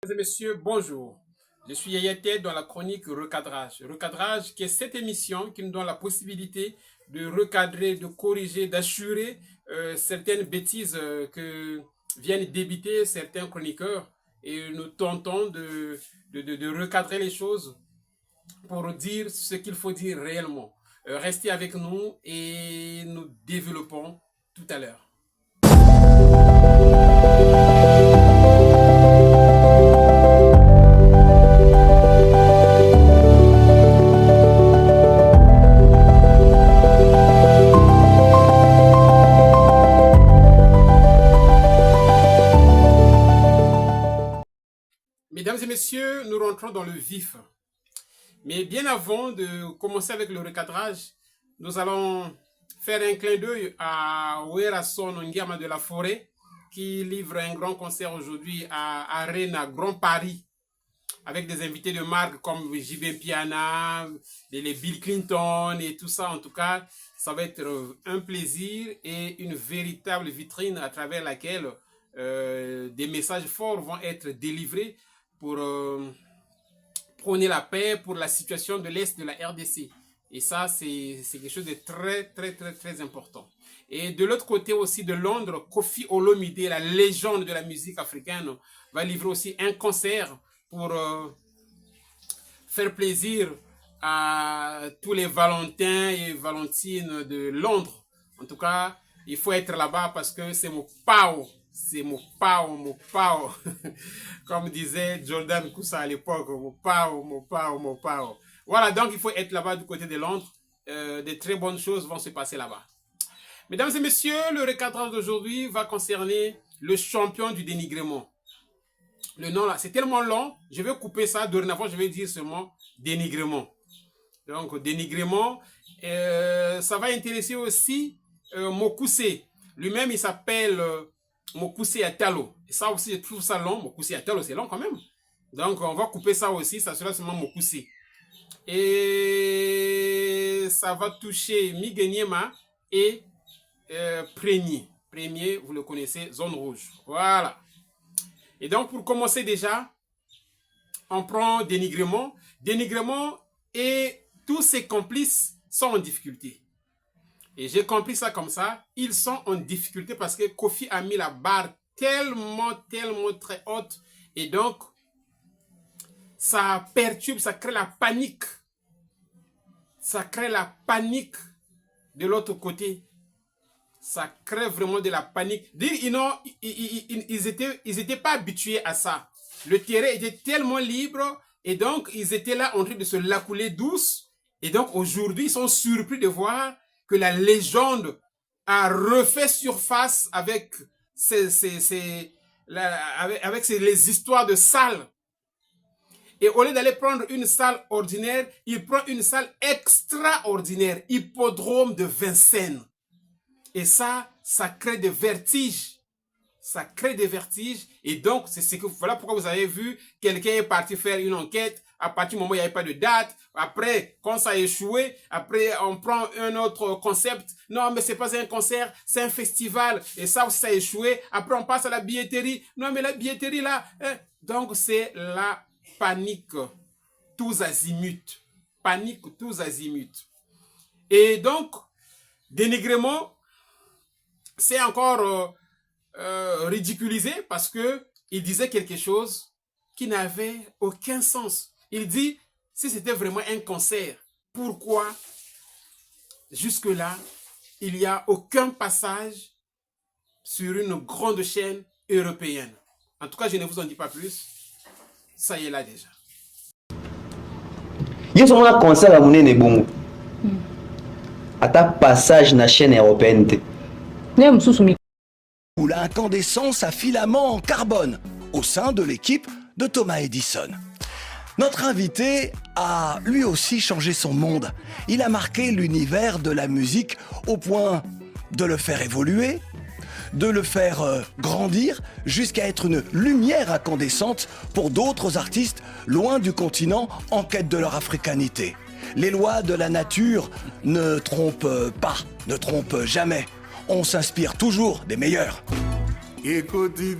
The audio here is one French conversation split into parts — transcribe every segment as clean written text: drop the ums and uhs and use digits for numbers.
Mesdames et messieurs, bonjour. Je suis Yaya Tête dans la chronique Recadrage. Recadrage qui est cette émission qui nous donne la possibilité de recadrer, de corriger, d'assurer certaines bêtises que viennent débiter certains chroniqueurs. Et nous tentons de recadrer les choses pour dire ce qu'il faut dire réellement. Restez avec nous et nous développons tout à l'heure. Mesdames et messieurs, nous rentrons dans le vif. Mais bien avant de commencer avec le recadrage, nous allons faire un clin d'œil à Werason Nguema de la Forêt, qui livre un grand concert aujourd'hui à Arena Grand Paris, avec des invités de marque comme JB Piana, les Bill Clinton et tout ça. En tout cas, ça va être un plaisir et une véritable vitrine à travers laquelle des messages forts vont être délivrés pour prôner la paix, pour la situation de l'Est de la RDC. Et ça, c'est quelque chose de très important. Et de l'autre côté aussi de Londres, Koffi Olomide, la légende de la musique africaine, va livrer aussi un concert pour faire plaisir à tous les Valentins et Valentines de Londres. En tout cas, il faut être là-bas parce que c'est mon pao. C'est mon pao. Comme disait Jordan Koussa à l'époque, mon pao. Voilà, donc il faut être là-bas du côté de Londres. De très bonnes choses vont se passer là-bas. Mesdames et messieurs, le recadrage d'aujourd'hui va concerner le champion du dénigrement. Le nom là, c'est tellement long, je vais couper ça. Dorénavant, je vais dire seulement dénigrement. Donc, dénigrement, ça va intéresser aussi Mokoussé. Lui-même, il s'appelle Mokoussé Atalo. Et ça aussi, je trouve ça long. Mokoussé Atalo, c'est long quand même. Donc, on va couper ça aussi. Ça sera seulement Mokoussé. Et ça va toucher Migueniema et Premier. Premier, vous le connaissez, zone rouge. Voilà. Et donc, pour commencer déjà, on prend dénigrement. Dénigrement et tous ses complices sont en difficulté. Et j'ai compris ça comme ça. Ils sont en difficulté parce que Koffi a mis la barre tellement très haute. Et donc, ça perturbe, ça crée la panique. Ça crée la panique de l'autre côté. Ça crée vraiment de la panique. Ils étaient pas habitués à ça. Le terrain était tellement libre et donc ils étaient là en train de se la couler douce. Et donc aujourd'hui, ils sont surpris de voir que la légende a refait surface avec les histoires de salles. Et au lieu d'aller prendre une salle ordinaire, il prend une salle extraordinaire, hippodrome de Vincennes. Et ça crée des vertiges. Ça crée des vertiges. Et donc, voilà pourquoi vous avez vu, quelqu'un est parti faire une enquête. À partir du moment où il n'y avait pas de date. Après, quand ça a échoué, après, on prend un autre concept. Non, mais c'est pas un concert, c'est un festival. Et ça aussi, ça a échoué. Après, on passe à la billetterie. Non, mais la billetterie, là. Donc, c'est la panique tous azimuts. Panique tous azimuts. Et donc, dénigrement, c'est encore ridiculisé parce que il disait quelque chose qui n'avait aucun sens. Il dit, si c'était vraiment un concert, pourquoi jusque-là, il n'y a aucun passage sur une grande chaîne européenne? En tout cas, je ne vous en dis pas plus. Ça y est là déjà. Il y a un concert à mon bon. À ta passage na chaîne européenne. Ou l'incandescence à filament en carbone au sein de l'équipe de Thomas Edison. Notre invité a lui aussi changé son monde. Il a marqué l'univers de la musique au point de le faire évoluer, de le faire grandir jusqu'à être une lumière incandescente pour d'autres artistes loin du continent en quête de leur africanité. Les lois de la nature ne trompent pas, ne trompent jamais. On s'inspire toujours des meilleurs. Écoutez,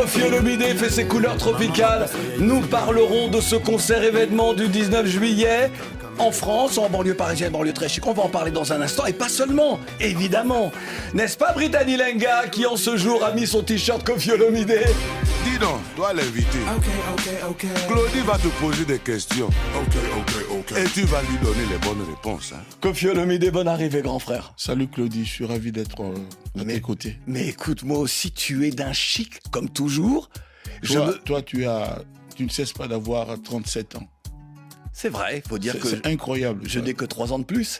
Koffi Olomide fait ses couleurs tropicales. Nous parlerons de ce concert événement du 19 juillet en France, en banlieue parisienne, banlieue très chic. On va en parler dans un instant, et pas seulement, évidemment. N'est-ce pas Brittany Lenga qui en ce jour a mis son t-shirt Koffi Olomide? Dis donc, toi l'invité. Ok. Claudie va te poser des questions. Ok. Et tu vas lui donner les bonnes réponses. Hein. Koffi Olomide, bonne arrivée, grand frère. Salut Claudie, je suis ravi d'être à tes côtés. Mais écoute, moi aussi, tu es d'un chic, comme toujours. Toi, tu ne cesses pas d'avoir 37 ans. C'est vrai, il faut dire que... C'est incroyable. Je n'ai que 3 ans de plus.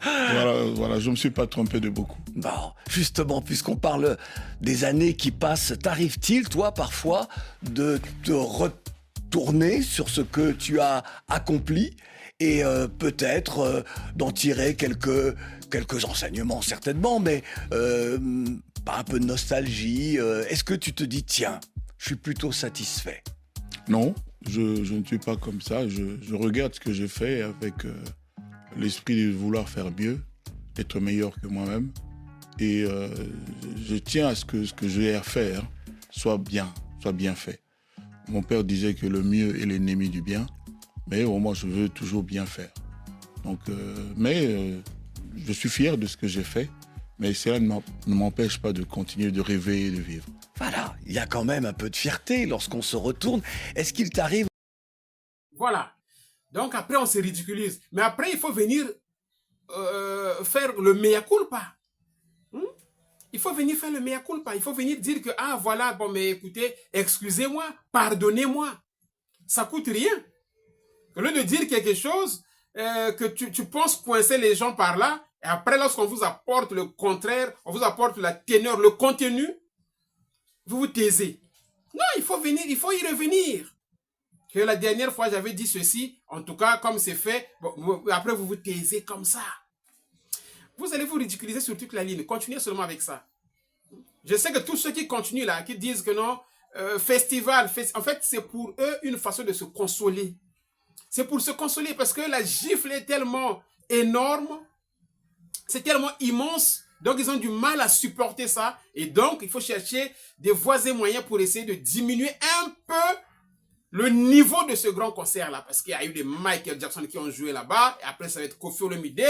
Voilà, je ne me suis pas trompé de beaucoup. Bon, justement, puisqu'on parle des années qui passent, t'arrive-t-il, toi, parfois, de te retourner sur ce que tu as accompli et peut-être d'en tirer quelques enseignements, certainement, mais un peu de nostalgie. Est-ce que tu te dis, tiens, je suis plutôt satisfait? Non, je ne suis pas comme ça. Je regarde ce que j'ai fait avec l'esprit de vouloir faire mieux, être meilleur que moi-même. Et je tiens à ce que j'ai à faire soit bien fait. Mon père disait que le mieux est l'ennemi du bien, mais moi je veux toujours bien faire. Donc, je suis fier de ce que j'ai fait, mais cela ne m'empêche pas de continuer de rêver et de vivre. Voilà, il y a quand même un peu de fierté lorsqu'on se retourne. Est-ce qu'il t'arrive... Voilà. Donc après, on se ridiculise. Mais après, il faut venir faire le mea culpa. Il faut venir faire le mea culpa. Il faut venir dire que, ah voilà, bon, mais écoutez, excusez-moi, pardonnez-moi. Ça coûte rien. Au lieu de dire quelque chose, que tu penses coincer les gens par là, et après, lorsqu'on vous apporte le contraire, on vous apporte la teneur, le contenu, vous vous taisez. Non, il faut venir, il faut y revenir. Que la dernière fois, j'avais dit ceci, en tout cas, comme c'est fait, bon, après, vous vous taisez comme ça. Vous allez vous ridiculiser sur toute la ligne. Continuez seulement avec ça. Je sais que tous ceux qui continuent là, qui disent que non, festival, en fait, c'est pour eux une façon de se consoler. C'est pour se consoler parce que la gifle est tellement énorme, c'est tellement immense, donc ils ont du mal à supporter ça. Et donc, il faut chercher des voies et moyens pour essayer de diminuer un peu le niveau de ce grand concert-là. Parce qu'il y a eu des Michael Jackson qui ont joué là-bas, et après ça va être Koffi Olomide,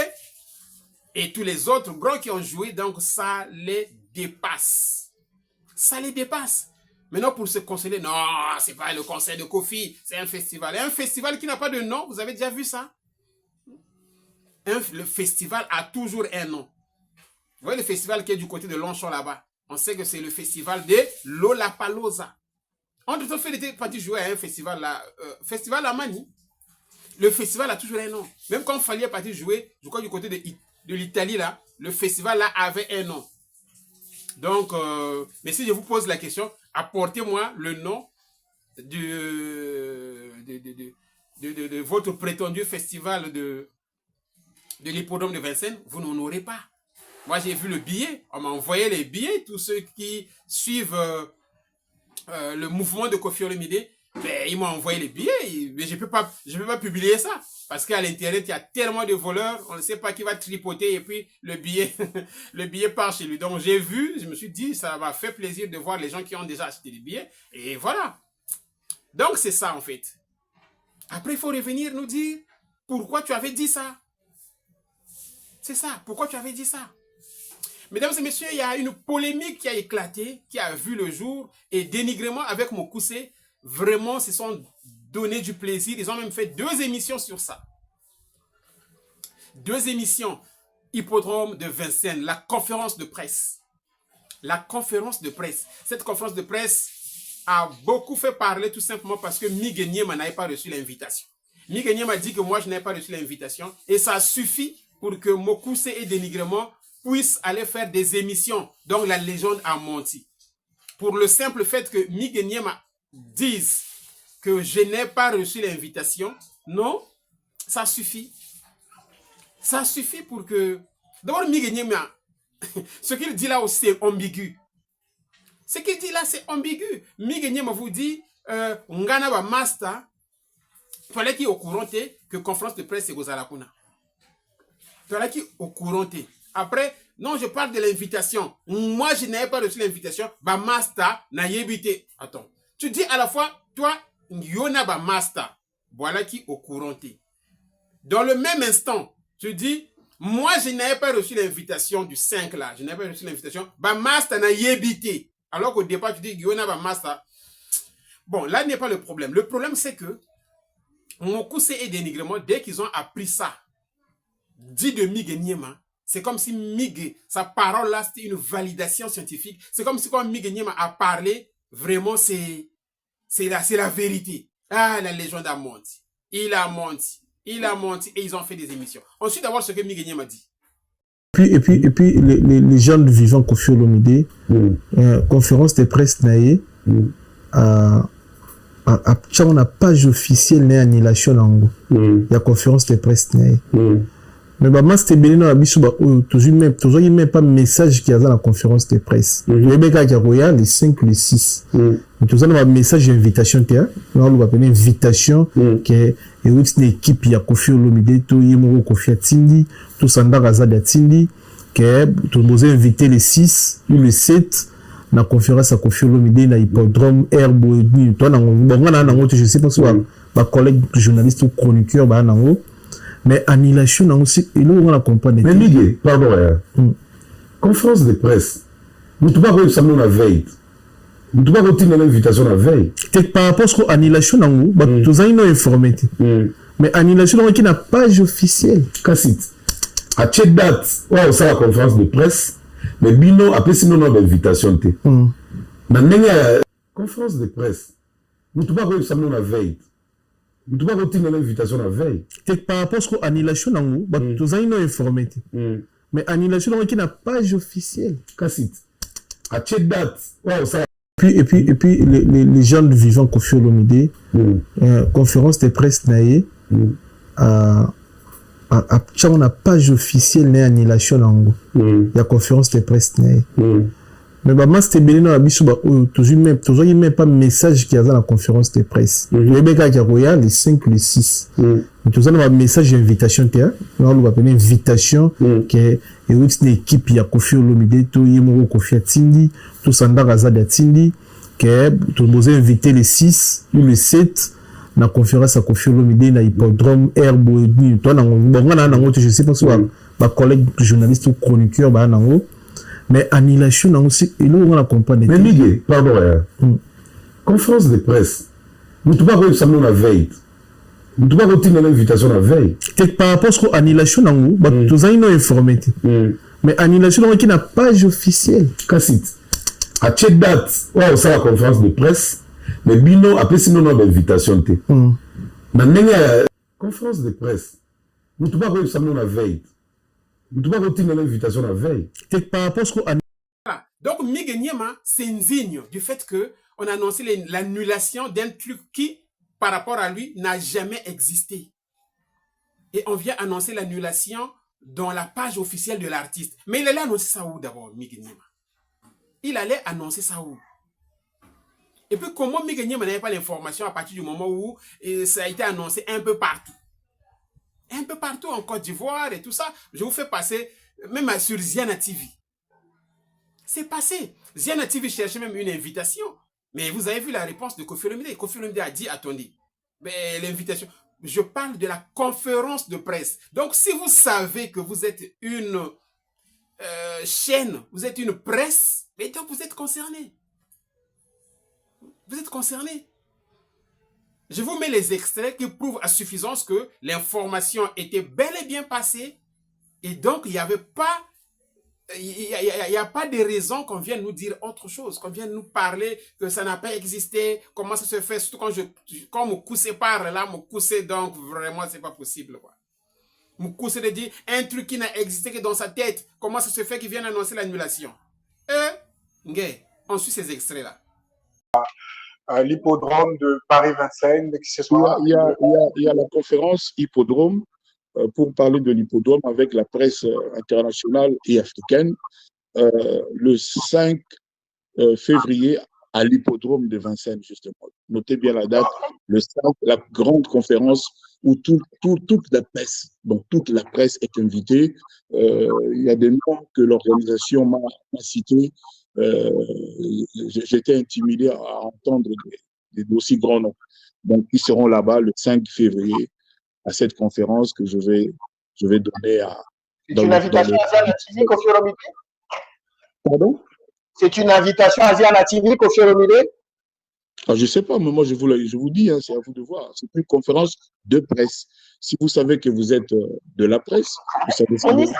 et tous les autres grands qui ont joué, donc ça les dépasse. Ça les dépasse. Maintenant, pour se consoler, non, c'est pas le concert de Koffi, c'est un festival. Et un festival qui n'a pas de nom, vous avez déjà vu ça? Le festival a toujours un nom. Vous voyez le festival qui est du côté de Longchamp là-bas? On sait que c'est le festival de Lollapalooza. Entre-temps, il était parti jouer à un festival là, festival à Mani. Le festival a toujours un nom. Même quand Fali est parti jouer, je crois du côté de l'Italie là, le festival là avait un nom. Donc, mais si je vous pose la question, apportez-moi le nom de votre prétendu festival de l'hippodrome de Vincennes, vous n'en aurez pas. Moi, j'ai vu le billet, on m'a envoyé les billets, tous ceux qui suivent le mouvement de Koffi Olomide, ben, ils m'ont envoyé les billets, mais je peux pas publier ça, parce qu'à l'Internet, il y a tellement de voleurs, on ne sait pas qui va tripoter, et puis le billet, le billet part chez lui. Donc, j'ai vu, je me suis dit, ça m'a fait plaisir de voir les gens qui ont déjà acheté des billets, et voilà. Donc, c'est ça, en fait. Après, il faut revenir nous dire, pourquoi tu avais dit ça? C'est ça, pourquoi tu avais dit ça? Mesdames et messieurs, il y a une polémique qui a éclaté, qui a vu le jour, et Dénigrement avec Mokoussé, vraiment se sont donné du plaisir. Ils ont même fait 2 émissions sur ça. 2 émissions. Hippodrome de Vincennes, la conférence de presse. La conférence de presse. Cette conférence de presse a beaucoup fait parler tout simplement parce que Miguel Niema n'avait pas reçu l'invitation. Miguel Niema dit que moi je n'avais pas reçu l'invitation et ça suffit pour que Mokoussé et Dénigrement puissent aller faire des émissions. Donc la légende a menti. Pour le simple fait que Miguel Niema dise que je n'ai pas reçu l'invitation, non, ça suffit. Ça suffit pour que... D'abord, Miguel Niema, ce qu'il dit là aussi est ambigu. Ce qu'il dit là, c'est ambigu. Miguel Niema vous dit, Ngana ba master, il fallait qu'il est au courant que conférence de presse c'est Gozalakuna. Il fallait qu'il est au courant. Après, Non, je parle de l'invitation. Moi, je n'avais pas reçu l'invitation. Bah, master, n'a yébité. Attends. Tu dis à la fois, toi, yona ba master. Voilà qui au courant. Dans le même instant, tu dis, moi, je n'avais pas reçu l'invitation du 5 là. Je n'avais pas reçu l'invitation. Bah, master n'a yébité. Alors qu'au départ, tu dis, yona ba master. Bon, là n'est pas le problème. Le problème, c'est que mon coup et dénigrement, dès qu'ils ont appris ça, dit de Migue Niema, c'est comme si Migue, sa parole là, c'était une validation scientifique. C'est comme si quand Migue Niema a parlé, vraiment, c'est la vérité. Ah, la légende a menti. Il a menti et ils ont fait des émissions. Ensuite, d'abord, ce que Migue Niema dit. Et puis les gens du vivant Koffi Olomide, conférence de presse naïe, on n'a page officielle n'est annulation en la conférence de presse naïe. Mais bah c'était bien dans la biso bah toujours même pas message qui a dans la conférence de presse. Le béca qui a royal les 5 les 6. Mais tout ça un message d'invitation là, on va appeler invitation que et une équipe ya Koffi Olomide to yemo Koffi Atindi, tout sanda Razada Atindi que tout nous invité les 6 ou les 7 na conférence à Koffi Olomide na hippodrome Herbo et demi toi na bon je sais pas si ba collègue journaliste ou chroniqueur ba nango. Mais annulation aussi, il faut la comprendre. Mais Miguel, pardon, conférence de presse, nous ne pouvons pas recevoir la veille. Nous ne pouvons pas retirer l'invitation la veille. Par rapport à l'annulation, nous avons informé. Mais annulation qui n'a pas page officielle. Cassit. À cette date, on a la conférence de presse, mais bino, après si nous avons l'invitation. Maintenant, conférence de presse, nous ne pouvons pas recevoir la veille. Nous ne pouvons pas retirer l'invitation la veille. Par rapport à l'annulation, nous avons informé. Mais annulation qui n'a pas page officielle. Cassit. À cette date, on a et puis les gens du vivant Koffi Olomide, conférence de presse naïe, on n'a page officielle n'est annulation la conférence de presse naïe. Mais bah c'était bien dans la biso bah toujours même pas message qui a dans la conférence de presse. Le béca qui a royal les 5 les 6. Mais tout ça un message d'invitation là, on va appeler invitation que et une équipe ya Koffi Olomide to yemo Koffi Atindi, tout sanda Razada Atindi que tout nous invité les 6 ou les 7 na conférence à Koffi Olomide na hippodrome Herbo et demi toi na bon je sais pas si ba collègue journaliste ou chroniqueur ba nango. Mais annulation aussi, il faut la comprendre. Mais Miguel, pardon, conférence de presse, nous ne pouvons pas recevoir la veille. Nous ne pouvons pas retirer l'invitation la veille. Par rapport à l'annulation, nous avons informé. Mais annulation qui n'a pas page officielle. Cassit. À cette date, on a la conférence de presse, mais bino, après si nous avons l'invitation. Maintenant, conférence de presse, nous ne pouvons pas recevoir la veille. Nous ne pouvons pas retirer l'invitation la veille. Par rapport à voilà. Donc, Migue Niema, c'est un signe du fait qu'on a annoncé l'annulation d'un truc qui, par rapport à lui, n'a jamais existé. Et on vient annoncer l'annulation dans la page officielle de l'artiste. Mais il allait annoncer ça où d'abord, Migue Niema? Il allait annoncer ça où? Et puis, comment Migue Niema n'avait pas l'information à partir du moment où ça a été annoncé un peu partout? Un peu partout en Côte d'Ivoire et tout ça. Je vous fais passer, même sur Ziana TV. C'est passé. Ziana TV cherchait même une invitation. Mais vous avez vu la réponse de Koffi Olomide. Koffi Olomide a dit, attendez, mais l'invitation, je parle de la conférence de presse. Donc, si vous savez que vous êtes une chaîne, vous êtes une presse, mais donc vous êtes concerné. Vous êtes concerné. Je vous mets les extraits qui prouvent à suffisance que l'information était bel et bien passée et donc il n'y avait pas, il y a pas de raison qu'on vienne nous dire autre chose, qu'on vienne nous parler que ça n'a pas existé, comment ça se fait, surtout quand mon coup sépare là, mon coup c'est donc vraiment c'est pas possible quoi. Mon coup c'est de dire un truc qui n'a existé que dans sa tête, comment ça se fait qu'il vienne annoncer l'annulation. On suit ces extraits là. À l'hippodrome de Paris-Vincennes, ce soir. Il y a la conférence hippodrome pour parler de l'hippodrome avec la presse internationale et africaine le 5 février à l'hippodrome de Vincennes, justement. Notez bien la date, le 5, la grande conférence où toute la presse, donc toute la presse est invitée. Il y a des noms que l'organisation m'a cités. J'étais intimidé à entendre d'aussi grands noms. Donc, ils seront là-bas le 5 février à cette conférence que je vais donner à... C'est une invitation asianatique au Fioromide? Pardon? C'est une invitation asianatique au Fioromide? Je ne sais pas, mais moi je vous dis, hein, c'est à vous de voir. C'est une conférence de presse. Si vous savez que vous êtes de la presse, vous savez ce que vous faites.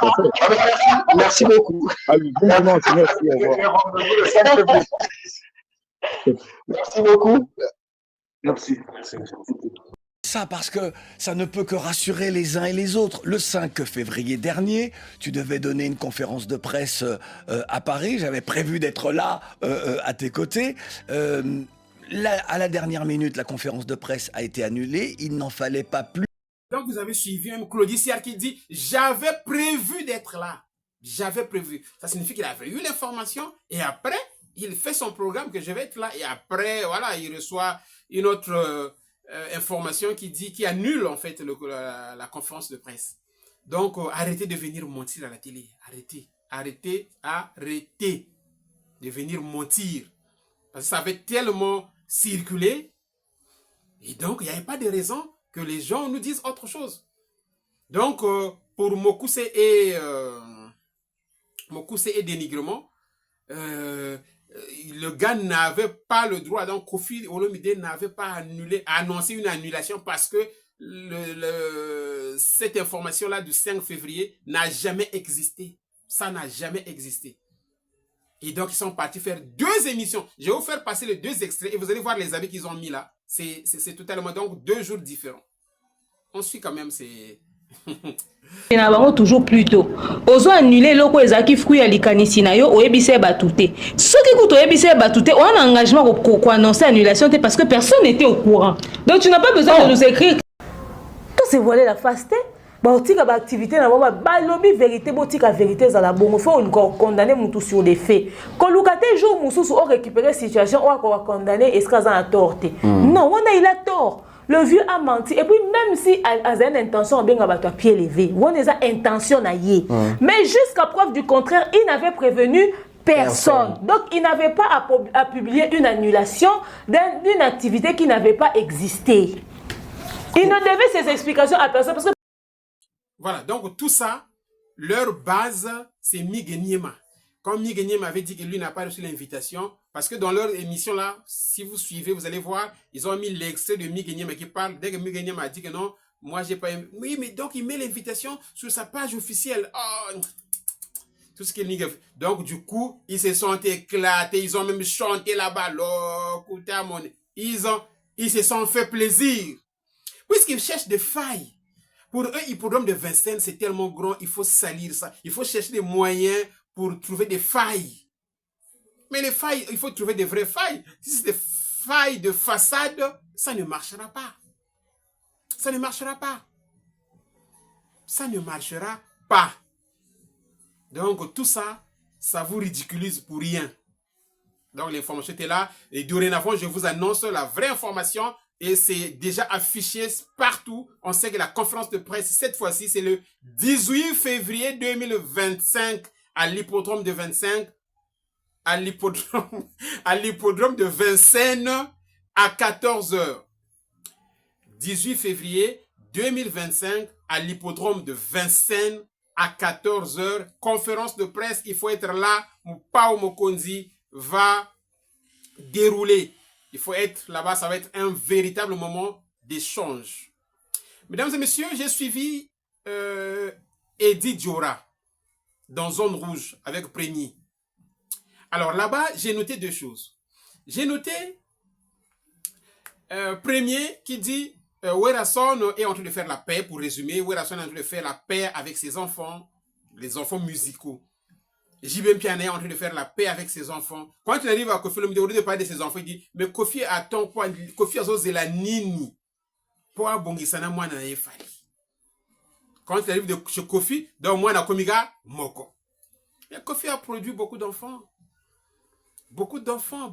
Merci beaucoup. Allez, bon dimanche, merci, au revoir. Merci beaucoup. Merci. Ça parce que ça ne peut que rassurer les uns et les autres. Le 5 février dernier, tu devais donner une conférence de presse à Paris. J'avais prévu d'être là à tes côtés. À la dernière minute, la conférence de presse a été annulée. Il n'en fallait pas plus. Donc vous avez suivi un Claudie Siard qui dit « J'avais prévu d'être là. J'avais prévu. » Ça signifie qu'il avait eu l'information et après, il fait son programme que je vais être là. Et après, voilà, il reçoit une autre... information qui annule en fait la conférence de presse. Donc arrêtez de venir mentir à la télé. Arrêtez de venir mentir. Parce que ça avait tellement circulé et donc il n'y avait pas de raison que les gens nous disent autre chose. Donc pour Mokuse et dénigrement, le gars n'avait pas le droit, donc Kofi Olomide n'avait pas annoncé une annulation parce que cette information-là du 5 février n'a jamais existé. Ça n'a jamais existé. Et donc, ils sont partis faire 2 émissions. Je vais vous faire passer les 2 extraits et vous allez voir les habits qu'ils ont mis là. C'est totalement, donc, 2 jours différents. On suit quand même, c'est... Il y a toujours plus tôt. Ozo annulé loko ezaki fruit ya likanisi na yo oyebise batute. Ce qui coûte oyebise batute, on a un engagement pour annoncer annulation parce que personne n'était au courant. Donc tu n'as pas besoin de nous écrire. Tout se voilé la face. Baotika ba activité na ba lobby vérité botika vérité za la bongo faut encore condamner mutu sur des faits. Ko lukate jour mususu o récupérer situation o ko condamner eskaza na torte. Non, on a il a tort. Le vieux a menti. Et puis, même si a une intention, on a à pied levé. On a une intention à y. Mais jusqu'à preuve du contraire, il n'avait prévenu personne. Donc, il n'avait pas à publier une annulation d'une activité qui n'avait pas existé. Il ne devait ses explications à personne. Parce que... Voilà, donc tout ça, leur base, c'est Migueniema. Comme Migueniema avait dit que lui n'a pas reçu l'invitation, parce que dans leur émission là, si vous suivez, vous allez voir, ils ont mis l'extrait de Migueniema qui parle, dès que Migueniema a dit que non, moi j'ai pas... Oui, mais donc il met l'invitation sur sa page officielle. Oh, tout ce qu'il dit. Donc du coup, ils se sont éclatés, ils ont même chanté là-bas. Ils se sont fait plaisir. Puisqu'ils cherchent des failles. Pour eux, l'hippodrome de Vincennes, c'est tellement grand, il faut salir ça. Il faut chercher des moyens pour trouver des failles. Mais les failles, il faut trouver des vraies failles. Si c'est des failles de façade, ça ne marchera pas. Ça ne marchera pas. Ça ne marchera pas. Donc tout ça, ça vous ridiculise pour rien. Donc l'information était là. Et dorénavant, je vous annonce la vraie information. Et c'est déjà affiché partout. On sait que la conférence de presse, cette fois-ci, c'est le 18 février 2025 à l'hippodrome de Vincennes. À l'hippodrome de Vincennes à 14h. 18 février 2025 à l'hippodrome de Vincennes à 14h. Conférence de presse, il faut être là. Pao Mokonzi va dérouler. Il faut être là-bas, ça va être un véritable moment d'échange. Mesdames et messieurs, j'ai suivi Eddie Diora dans Zone Rouge avec Prégny. Alors là-bas, j'ai noté 2 choses. J'ai noté premier qui dit Werason est en train de faire la paix, pour résumer, Werason est en train de faire la paix avec ses enfants, les enfants musicaux. JB Mpiana est en train de faire la paix avec ses enfants. Quand il arrive à Kofi Olomide, au lieu de parler de ses enfants, il dit, mais Kofi attend quoi? Kofi a zozé la nini. Pour abongisana moi na efali. Quand il arrive de chez Kofi, donc moi na komiga moko. Mais Kofi a produit beaucoup d'enfants. Beaucoup d'enfants.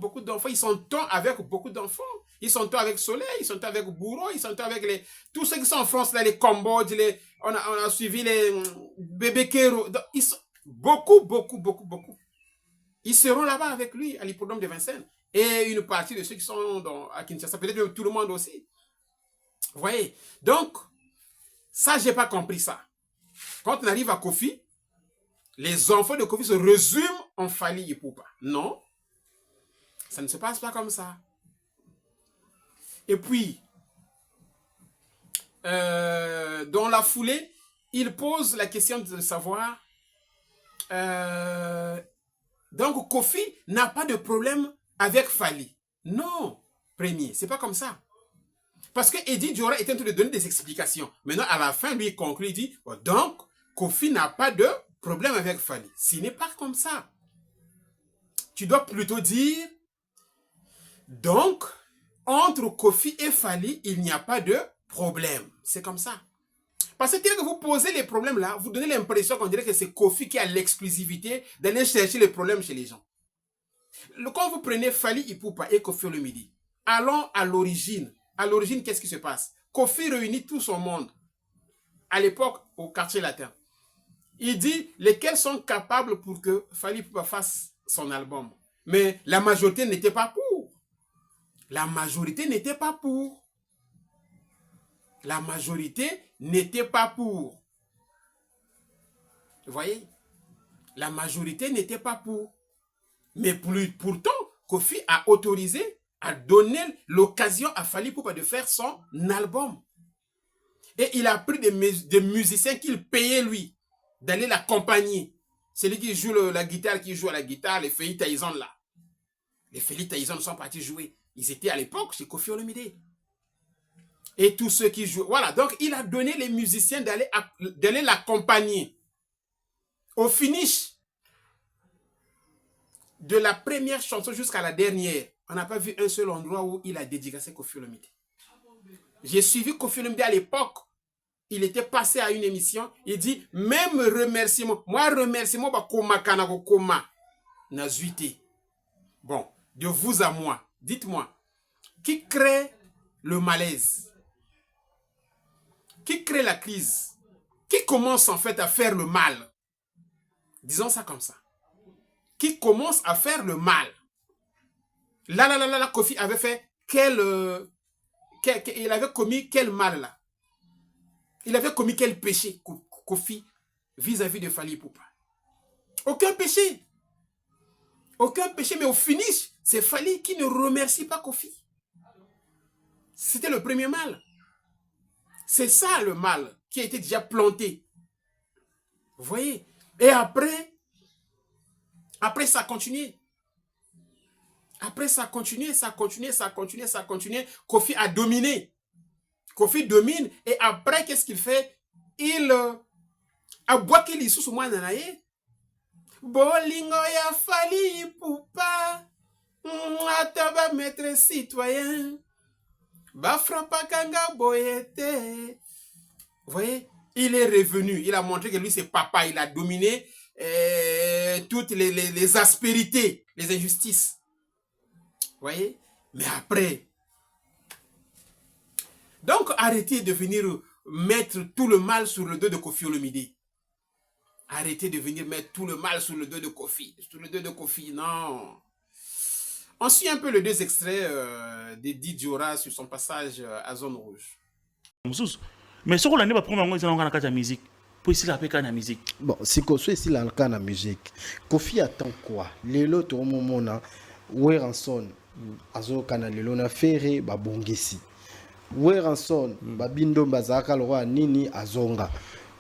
Ils sont temps avec beaucoup d'enfants. Ils sont tous avec Soleil, ils sont tous avec Bourreau, ils sont tous avec tous ceux qui sont en France, là, les Cambodges, on a suivi les Bébé Kero. Ils sont beaucoup. Ils seront là-bas avec lui à l'hippodrome de Vincennes. Et une partie de ceux qui sont à Kinshasa, peut-être même tout le monde aussi. Vous voyez? Donc, ça, j'ai pas compris ça. Quand on arrive à Kofi, les enfants de Kofi se résument en Fally Ipupa. Non, ça ne se passe pas comme ça. Et puis, dans la foulée, il pose la question de savoir, donc Kofi n'a pas de problème avec Fally. Non, premier, c'est pas comme ça. Parce que Eddie Diora est en train de donner des explications. Maintenant, à la fin, lui, il conclut, il dit, donc, Kofi n'a pas de problème avec Fally. Ce n'est pas comme ça. Tu dois plutôt dire, donc, entre Kofi et Fally, il n'y a pas de problème. C'est comme ça. Parce que dès que vous posez les problèmes là, vous donnez l'impression qu'on dirait que c'est Kofi qui a l'exclusivité d'aller chercher les problèmes chez les gens. Quand vous prenez Fally Ipupa et Kofi Olomide, allons à l'origine. À l'origine, qu'est-ce qui se passe? Kofi réunit tout son monde. À l'époque, au quartier latin. Il dit lesquels sont capables pour que Fally Ipupa fasse son album. Mais la majorité n'était pas pour. La majorité n'était pas pour. La majorité n'était pas pour. Vous voyez? La majorité n'était pas pour. Mais pourtant, Kofi a autorisé, a donné l'occasion à Fally Ipupa de faire son album. Et il a pris des musiciens qu'il payait lui, d'aller l'accompagner. Celui qui joue la guitare, qui joue à la guitare, les Félix Tyson là. Les Félix Tyson sont partis jouer. Ils étaient à l'époque chez Kofi Olomide. Et tous ceux qui jouent. Voilà, donc il a donné les musiciens d'aller l'accompagner. Au finish de la première chanson jusqu'à la dernière, on n'a pas vu un seul endroit où il a dédicacé Kofi Olomide. J'ai suivi Kofi Olomide à l'époque. Il était passé à une émission. Il dit, même remerciement. Moi, remerciement, koma. Nazuité. Bon, de vous à moi, dites-moi, qui crée le malaise? Qui crée la crise? Qui commence en fait à faire le mal? Disons ça comme ça. Qui commence à faire le mal? Là, Kofi avait fait il avait commis quel mal là? Il avait commis quel péché, Kofi, vis-à-vis de Fally Ipupa? Aucun péché. Aucun péché, mais au finish, c'est Fally qui ne remercie pas Kofi. C'était le premier mal. C'est ça le mal qui a été déjà planté. Vous voyez? Et après ça a continué. Après ça a continué, ça a continué. Kofi a dominé. Kofi domine et après, qu'est-ce qu'il fait? Il a boqué les sous moi nanaye. Bolingo ya Fally Ipupa. Ataba maître citoyen. Bafrapa kanga boyete. Vous voyez? Il est revenu. Il a montré que lui, c'est papa. Il a dominé toutes les aspérités, les injustices. Vous voyez? Mais après, donc arrêtez de venir mettre tout le mal sur le dos de Kofi Olomide. Arrêtez de venir mettre tout le mal sur le dos de Kofi. Sur le dos de Kofi, non. On suit un peu les deux extraits d'Eddie Diora sur son passage à Zone Rouge. Mais ce qu'on a dit, c'est que la musique. Pour essayer de faire la musique. Bon, si Kofi est là dans la musique, Kofi attend quoi? Les autres, au moment où Ranson, Azo Kana, le Lona Ferré, Babongesi. Ranson, Babindo, Bazaka, le roi Nini, Azonga.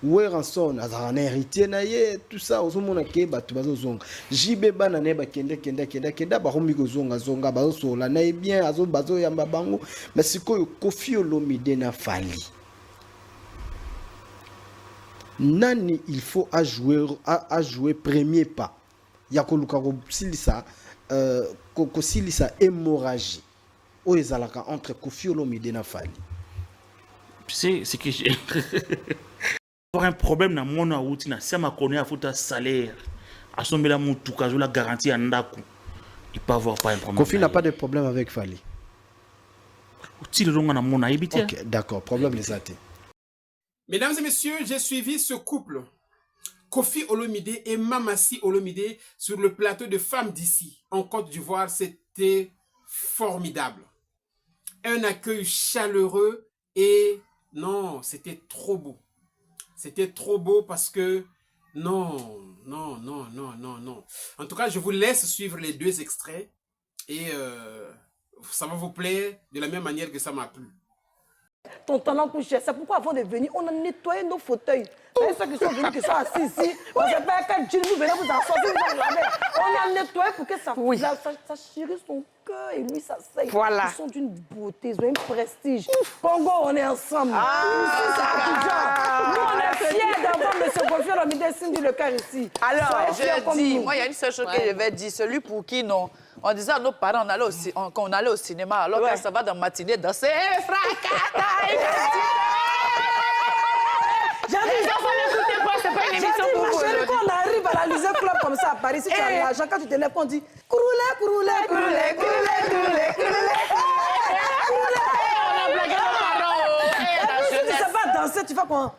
Ranson, Azana héritier, naye, tout ça, au moment où Batu Bazonga. JB Banane, Kenda, Baromigo Zonga, Bazo, la naye bien, Azo Bazo Yambabango, mais c'est que Kofi Olomide n'a Fally. Nani, il faut à jouer premier pas. Yakoluka Silisa, Silisa hémorragie. Oezalaka entre Kofi Olomide et Fally. C'est que j'ai un problème dans mon outil, si ma connaît à foutre salaire, à son bel amour, tout cas, je la garantie à Ndaku. Il peut avoir pas un problème. Kofi n'a pas de problème avec Fally. Ok, d'accord, problème les athées. Mesdames et messieurs, j'ai suivi ce couple, Koffi Olomide et Mamassi Olomide, sur le plateau de Femmes d'ici, en Côte d'Ivoire. C'était formidable. Un accueil chaleureux et non, c'était trop beau. C'était trop beau parce que non. En tout cas, je vous laisse suivre les 2 extraits et ça va vous plaire de la même manière que ça m'a plu. Ton talent couché, c'est pourquoi avant de venir, on a nettoyé nos fauteuils. Et ceux qui sont venus, qui sont assis ici, on ne sait pas quel jean vous venez vous en sortir, vous en laver. On a nettoyé pour que ça, ça chérit son cœur et lui, ça saigne. Voilà. Ils sont d'une beauté, ils ont un prestige. Congo, on est ensemble. Ici, c'est Abidjan. Nous, on est fiers d'avoir M. Koffi Olomide Cindy Le Cœur ici. Alors, je dis, moi, il y a une seule chose que je vais dire, celui pour qui non. On disait à nos parents qu'on allait au cinéma, alors quand ça va dans la matinée, danser, fracata, j'ai dit, c'est pas une émission pour vous. Quand on arrive à la Lisée Club comme ça à Paris, si tu as l'argent, quand tu te lèves, on dit Kouroulé. On a blagué nos parents. Si tu ne sais pas danser, tu fais quoi?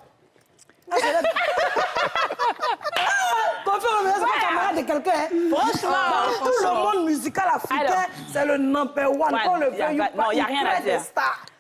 Koffi Olomide, c'est pas camarade de quelqu'un. Franchement, tout le monde musical africain, c'est le number one. Quand le veut, non, il n'y a rien à dire.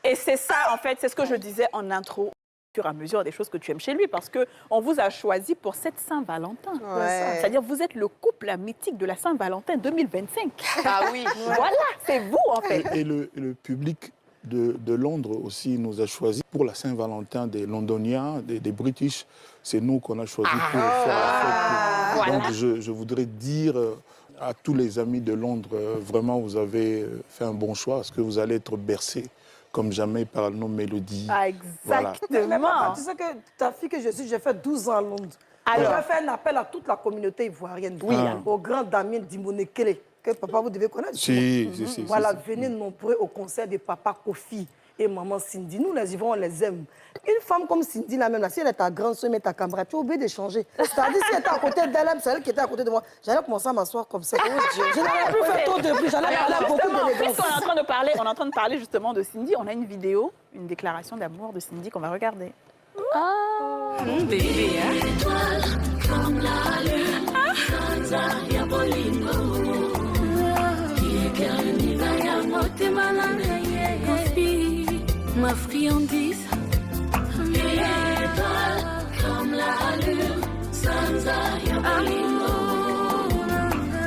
Et c'est ça, en fait, c'est ce que je disais en intro, au fur et à mesure des choses que tu aimes chez lui, parce qu'on vous a choisi pour cette Saint-Valentin. Ouais. C'est-à-dire, vous êtes le couple mythique de la Saint-Valentin 2025. Ah oui. Voilà, c'est vous, en fait. Et le public de Londres aussi nous a choisi pour la Saint-Valentin des Londoniens, des British. C'est nous qu'on a choisi pour faire la fête. Voilà. Donc je voudrais dire à tous les amis de Londres, vraiment vous avez fait un bon choix parce que vous allez être bercés comme jamais par nos mélodies. Ah, exactement. Voilà. Tu sais que ta fille que je suis, j'ai fait 12 ans à Londres. Alors, je fais un appel à toute la communauté ivoirienne, au grand Damien Dimonekele, que papa vous devez connaître. Si. Voilà, venez nombreux au concert de papa Koffi et maman Cindy. Nous, les Ivoiriens, on les aime. Une femme comme Cindy, là même, là, si elle est ta grande soeur, mais ta camarade, tu as oublié d'échanger. C'est-à-dire, si elle était à côté d'elle, c'est elle qui était à côté de moi. J'allais commencer à m'asseoir comme ça. Je n'avais plus fait trop depuis. J'allais parler à beaucoup d'élégance. On est en train de parler justement de Cindy. On a une vidéo, une déclaration d'amour de Cindy qu'on va regarder. Mon bébé, étoile comme la lune, ya bolingo, qui éclaire l'univers, ya motema nanga, Koffi, ma friandise. Étoile comme la lune, Sanza, ya bolingo,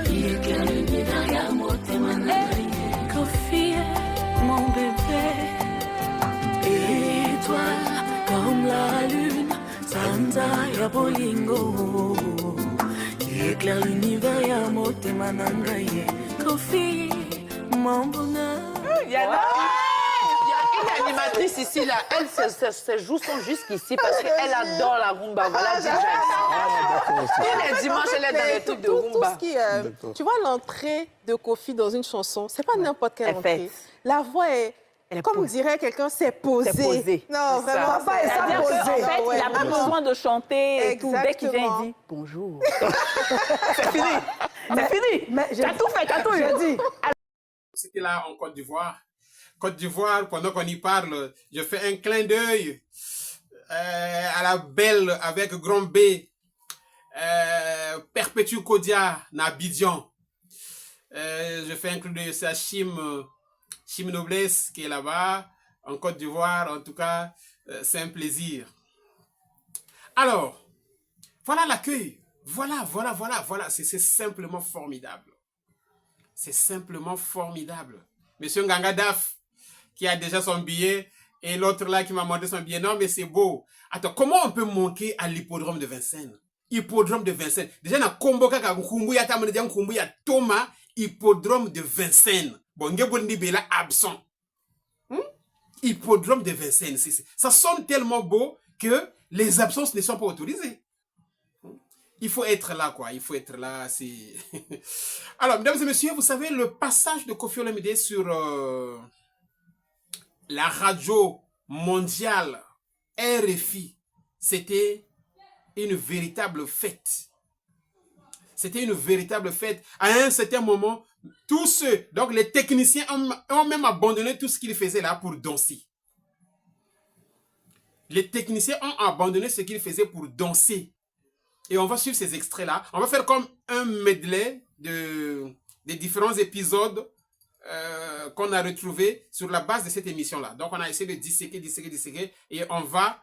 qui éclaire l'univers, ya motema nanga, Koffi, mon bébé, étoile comme la lune, Sanza ya bolingo, qui éclaire l'univers ya motema nangaye, Koffi, mon bonheur. Il y a une animatrice ici, là, elle, ses joues sont jusqu'ici parce qu'elle adore la rumba. Voilà, déjà. Tous les dimanches, elle est dans les trucs de rumba. Tout ce qui, tu vois, l'entrée de Koffi dans une chanson, c'est pas n'importe quelle entrée. La voix est... Comme dirait quelqu'un, c'est posé. C'est posé. Non, vraiment, c'est ça. posé. En fait, il n'a pas besoin de chanter et tout. Dès qu'il vient, il dit bonjour. C'est fini. C'est fini. T'as tout fait, t'as tout eu. C'était là en Côte d'Ivoire. Côte d'Ivoire, pendant qu'on y parle, je fais un clin d'œil à la belle avec grand B, Perpétue Kodia, Nabidjan. Je fais un clin d'œil à Chim Noblesse qui est là-bas, en Côte d'Ivoire. En tout cas, c'est un plaisir. Alors, voilà l'accueil. Voilà. C'est simplement formidable. C'est simplement formidable. Monsieur Nganga Daf, qui a déjà son billet, et l'autre là qui m'a montré son billet. Non, mais c'est beau. Attends, comment on peut manquer à l'hippodrome de Vincennes? Hippodrome de Vincennes. Déjà, na Kombo Kaka Nkumbu ya Tamane Dia Nkumbu ya Thomas, hippodrome de Vincennes. Bon, Ngebondi Bela absent. Hippodrome de Vincennes. Ça sonne tellement beau que les absences ne sont pas autorisées. Il faut être là, quoi. Il faut être là. Alors, mesdames et messieurs, vous savez, le passage de Koffi Olomide sur la radio mondiale RFI, c'était une véritable fête. C'était une véritable fête. À un certain moment, tous ceux, donc les techniciens ont même abandonné tout ce qu'ils faisaient là pour danser. Les techniciens ont abandonné ce qu'ils faisaient pour danser. Et on va suivre ces extraits-là. On va faire comme un medley des différents épisodes qu'on a retrouvés sur la base de cette émission-là. Donc, on a essayé de disséquer. Et on va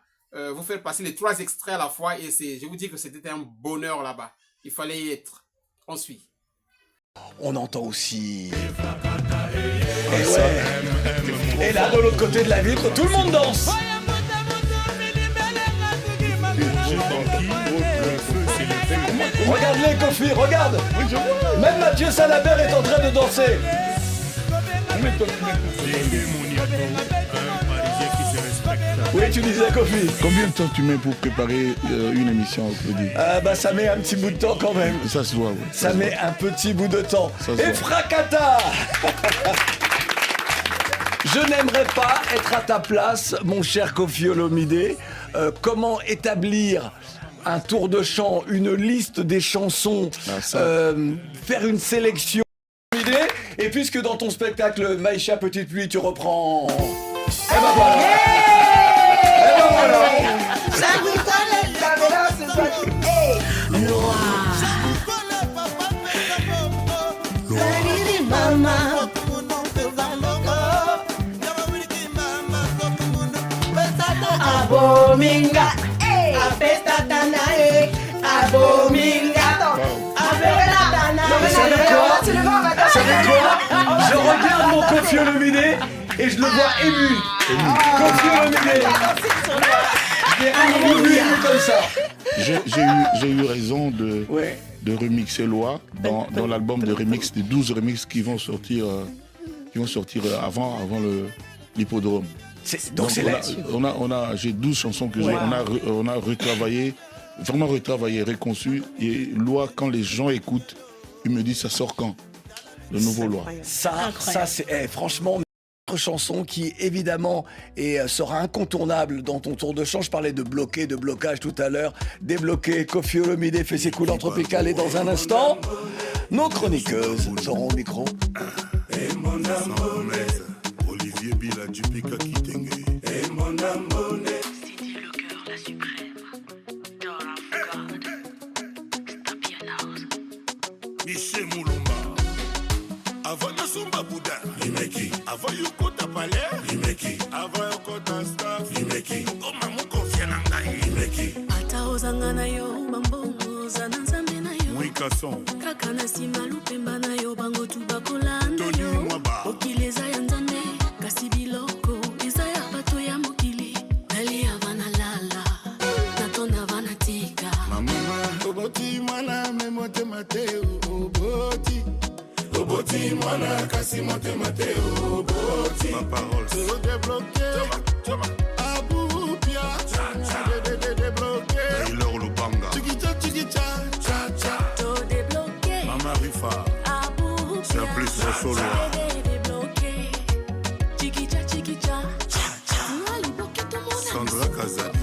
vous faire passer les 3 extraits à la fois. Et je vous dis que c'était un bonheur là-bas. Il fallait y être. On suit. On entend aussi... Et ouais. Et là, de l'autre côté de la vitre, tout le monde danse. Regarde-les, Kofi, regarde. Même Mathieu Salabert est en train de danser. Oui, tu disais, Kofi. Combien de temps tu mets pour préparer une émission au Claudie? Bah ça met un petit bout de temps quand même. Ça se voit, oui. Ça met un petit bout de temps. Et voit. Fracata. Je n'aimerais pas être à ta place, mon cher Kofi Olomide. Comment établir un tour de chant, une liste des chansons, faire une sélection. Et puisque dans ton spectacle Maïcha Petite Pluie, tu reprends... Et ben voilà. Et ben voilà. Abominga, apeta tanae, abominga, Je regarde mon Kofi Olomide et je le vois ému. Kofi Olomide. Je l'ai rarement vu ému comme ça. J'ai eu raison de remixer Loi dans l'album de remix, des 12 remixes qui vont sortir avant l'hippodrome. Donc c'est là-dessus. J'ai 12 chansons que on a retravaillé, vraiment retravaillé, reconçu. Et Loi, quand les gens écoutent, ils me disent ça sort quand? Le nouveau Loi. Ça c'est franchement une chanson qui évidemment sera incontournable dans ton tour de chant. Je parlais de bloquer, de blocage tout à l'heure. Débloquer, Kofi Olomide fait ses couleurs tropicales et dans un instant, nos chroniqueuses seront au micro. Olivier Bila Dupika Kitenge. Et mon amour, Cindy le cœur, la suprême. Dora God. Tapianos. Michel Moulumba. Avant de Sumba Bouddha. Limeki. Avant Yokota Palais. Limeki. Avant Yokota Staff. Limeki. Comment mon confiant en Limeki. Ata ozanga na yo mambongo zana nzambe na yo. Oui, Kasson. Kaka na sima lupemba na yo bango tubakolanda yo. Okili eza ya nzambe kasi biloko eza ya bato ya mokili. Nalia vana lala natonda vana tika. Mama oboti mwana memote mateo oboti. Oboti mwana kasi mote mateo oboti. Ma parole se débloquer. Abou Pia. Débloquer. Taylor Lubanga. Chikicha chikicha cha cha. To débloquer. Mama Rifa. Abou Pia. C'est un plus solo. Sandra Kazadi.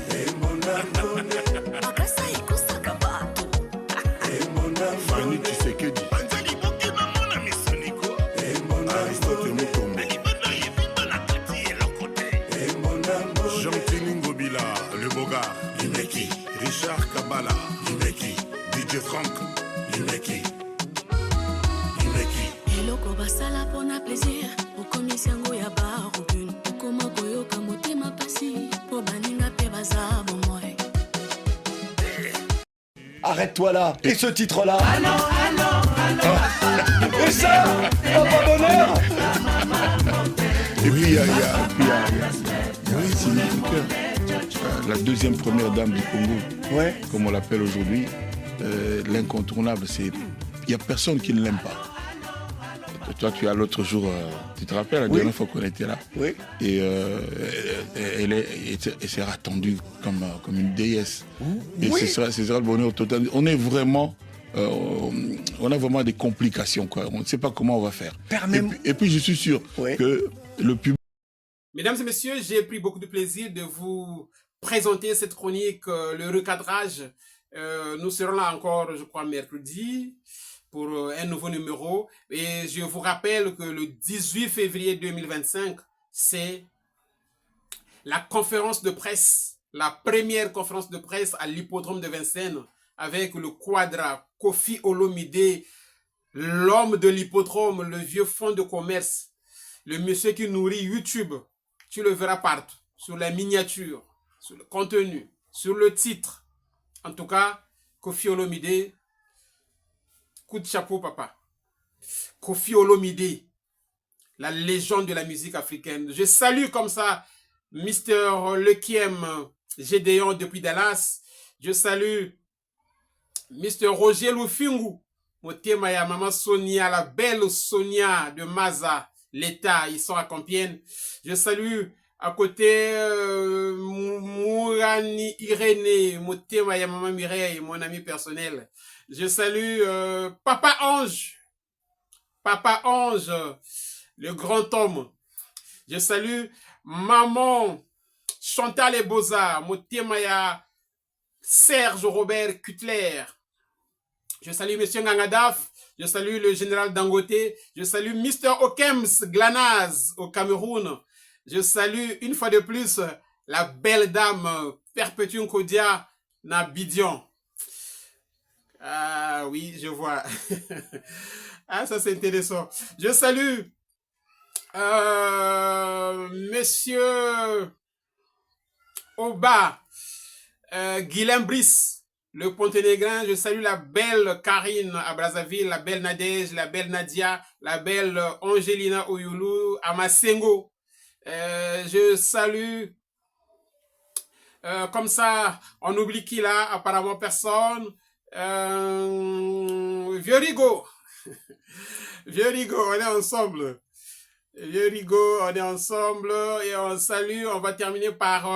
Fanny Tshisekedi. Aristote Mutombo. Jean-Tini Ngobila, le Boga. Limeki. Richard Kabala. Limeki. DJ Frank. Limeki. eloko basala mpona plaisir okomisi yango ya barobune okoma koyoka motema pasi po baninga mpe baza bomoi. Arrête-toi là. Et ce titre-là. Et ça, Papa Bonheur. Et puis il y a Cindy le cœur, la deuxième première dame du Congo, comme on l'appelle aujourd'hui. L'incontournable, il n'y a personne qui ne l'aime pas. Toi, tu as l'autre jour, tu te rappelles la dernière fois qu'on était là. Oui. Et elle sera attendue comme une déesse. Et ce sera le bonheur total. On a vraiment des complications, quoi. On ne sait pas comment on va faire. Et puis je suis sûr que le public. Mesdames et messieurs, j'ai pris beaucoup de plaisir de vous présenter cette chronique, le recadrage Nous serons là encore, je crois, mercredi pour un nouveau numéro. Et je vous rappelle que le 18 février 2025, c'est la conférence de presse, la première conférence de presse à l'hippodrome de Vincennes avec le quadra Kofi Olomide, l'homme de l'hippodrome, le vieux fonds de commerce, le monsieur qui nourrit YouTube. Tu le verras partout, sur la miniature, sur le contenu, sur le titre. En tout cas, Kofi Olomide, coup de chapeau, papa. Kofi Olomide, la légende de la musique africaine. Je salue comme ça Mr. Lekiem Gédéon depuis Dallas. Je salue Mr. Roger Lufingu, Motema ya Maman Sonia, la belle Sonia de Maza, l'État, ils sont à Compiègne. Je salue à côté Mourani Irénée, Motema ya Maman Mireille, mon ami personnel. Je salue Papa Ange, le grand homme. Je salue Maman Chantal et Boza, Motema ya Serge Robert Cutler. Je salue Monsieur Ngangadaf. Je salue le général Dangote. Je salue Mr. Okems Glanaz au Cameroun. Je salue une fois de plus la belle dame Perpétue Kodia Nabidion. Ah oui, je vois. Ah, ça c'est intéressant. Je salue Monsieur Oba, Guilhem Brice, le Ponténégrin. Je salue la belle Karine à Brazzaville, la belle Nadège, la belle Nadia, la belle Angelina Oyulu à Masengo. Je salue, comme ça, on oublie qui là, apparemment personne. Vieux Rigo. Vieux Rigo, on est ensemble. Vieux Rigo, on est ensemble et on salue. On va terminer par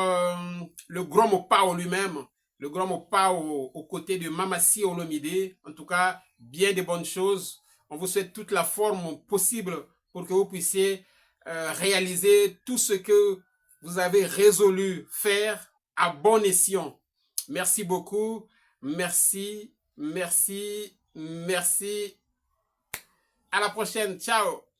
le grand Mopao lui-même. Le grand Mopao aux côtés de Mamassi Olomide. En tout cas, bien de bonnes choses. On vous souhaite toute la forme possible pour que vous puissiez réaliser tout ce que vous avez résolu faire à bon escient. Merci beaucoup. Merci, merci, merci. À la prochaine. Ciao.